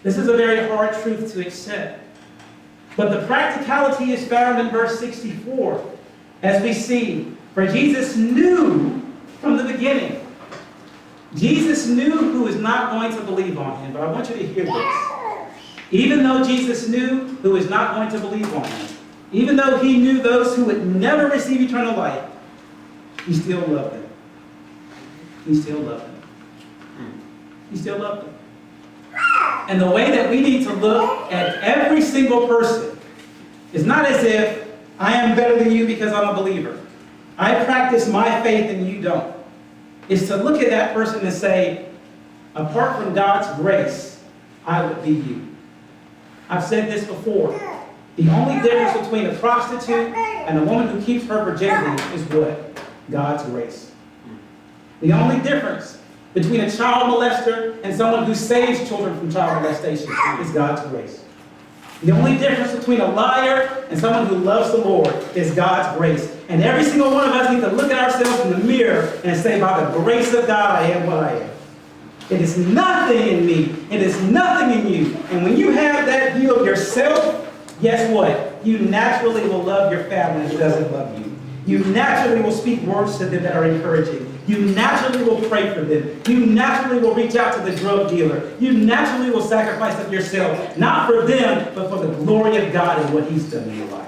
This is a very hard truth to accept. But the practicality is found in verse 64, as we see, for Jesus knew from the beginning. Jesus knew who was not going to believe on him. But I want you to hear this. Even though Jesus knew who was not going to believe on him, even though he knew those who would never receive eternal life, he still loved them. He still loved them. He still loved them. And the way that we need to look at every single person is not as if I am better than you because I'm a believer. I practice my faith and you don't. It's to look at that person and say, apart from God's grace, I would be you. I've said this before. The only difference between a prostitute and a woman who keeps her virginity is what? God's grace. The only difference between a child molester and someone who saves children from child molestation is God's grace. The only difference between a liar and someone who loves the Lord is God's grace. And every single one of us need to look at ourselves in the mirror and say, by the grace of God, I am what I am. It is nothing in me. It is nothing in you. And when you have that view of yourself, guess what? You naturally will love your family who doesn't love you. You naturally will speak words to them that are encouraging. You naturally will pray for them. You naturally will reach out to the drug dealer. You naturally will sacrifice of yourself, not for them, but for the glory of God and what he's done in your life.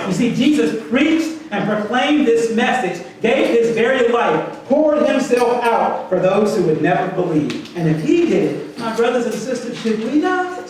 You see, Jesus preached and proclaimed this message, gave his very life, poured himself out for those who would never believe. And if he did it, my brothers and sisters, should we not?